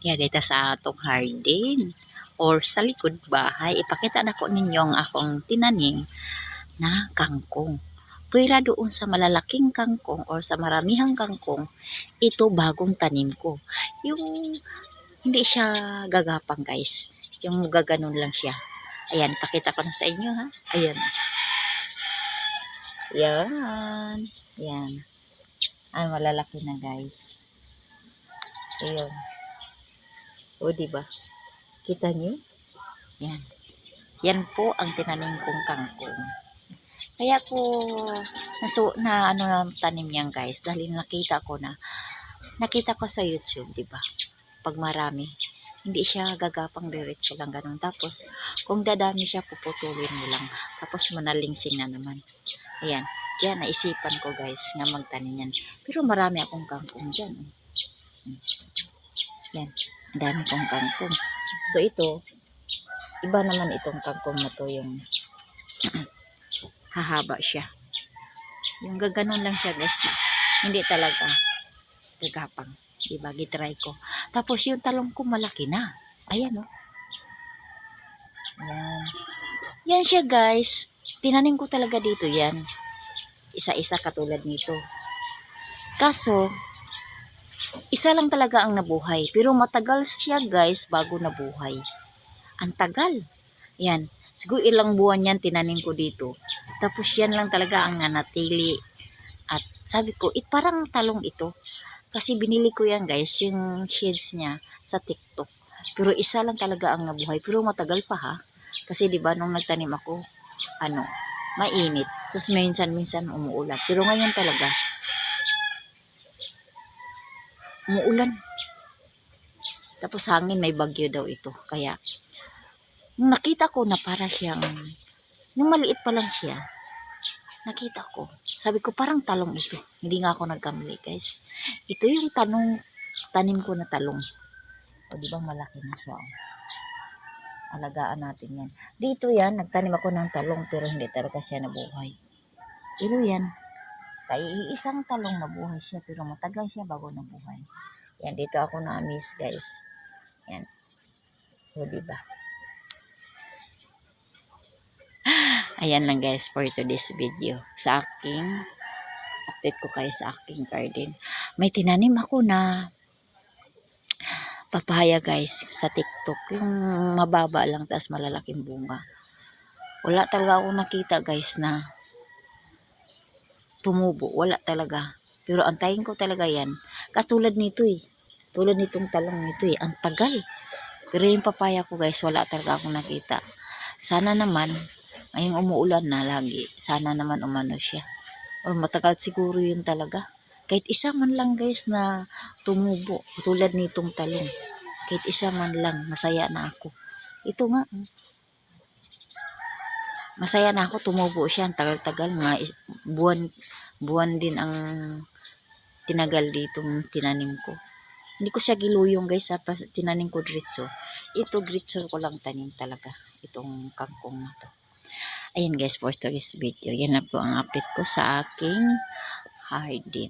Yan dito sa atong hardin or sa likod bahay. Ipakita na ko ninyo ang akong tinanim na kangkong. Pwera doon sa malalaking kangkong or sa maramihang kangkong, ito bagong tanim ko. Yung hindi siya gagapang guys. Yung gaganon lang siya. Ayan, pakita ko na sa inyo ha. Ayan. Yan. Yan. Ay, malalaki na guys. Ayun. O, diba? Kita nyo? Yan. Yan po ang tinanim kong kangkong. Kaya ko tanim yan guys dahil nakita ko sa YouTube, 'di ba? Pag marami, hindi siya gagapang diretso lang ganun. Tapos kung dadami siya puputulin mo lang. Tapos manalingsing na naman. Ayan. Kaya naisipan ko guys na magtanim yan. Pero marami akong kangkong diyan. Yan. Ang dami kong kangkong. So ito, iba naman itong kangkong na to, yung hahaba siya. Yung gaganon lang siya guys. Hindi talaga gagapang. Diba? Gitry ko. Tapos yung talong ko malaki na. Ayan o. Yan. Yan siya guys. Tinanim ko talaga dito yan. Isa-isa katulad nito. Kaso, isa lang talaga ang nabuhay. Pero matagal siya guys bago nabuhay. Ang tagal. Yan. Siguro ilang buwan yan tinanim ko dito. Tapos yan lang talaga ang nanatili. At sabi ko, parang talong ito. Kasi binili ko yan guys, yung shades niya sa TikTok. Pero isa lang talaga ang nabuhay. Pero matagal pa ha. Kasi diba nung nagtanim ako, mainit. Tapos minsan umuulan. Pero ngayon talaga, umuulan. Tapos hangin, may bagyo daw ito. Kaya, nung nakita ko na para siyang, nung maliit pa lang siya, nakita ko. Sabi ko, parang talong ito. Hindi nga ako nagkamali, guys. Ito yung tanim ko na talong. O, diba malaki na siya. Alagaan natin yan. Dito yan, nagtanim ako ng talong, pero hindi talaga siya nabuhay. Pero yan, kaya isang talong nabuhay siya, pero matagal siya bago nabuhay. Yan, dito ako na-miss, guys. Yan. O, diba? Ayan lang guys for today's video. Sa aking, update ko kayo sa aking garden. May tinanim ako na papaya guys sa TikTok. Yung mababa lang tas malalaking bunga. Wala talaga akong nakita guys na tumubo. Wala talaga. Pero antayin ko talaga yan. Katulad nito eh. Tulad nitong talong nito eh. Ang tagal. Pero yung papaya ko guys, wala talaga akong nakita. Sana naman, ngayong umuulan na lagi, sana naman umano siya. Or matagal siguro yun talaga. Kahit isa man lang guys na tumubo, tulad nitong talong. Kahit isa man lang, masaya na ako. Ito nga, masaya na ako, tumubo siya. Ang tagal-tagal, mga buwan din ang tinagal ditong tinanim ko. Hindi ko siya giluyong guys, tinanim ko diretso. Ito diretso ko lang tanim talaga, itong kangkong na to. Ayan guys, for today's video, yan na po ang update ko sa aking hardin.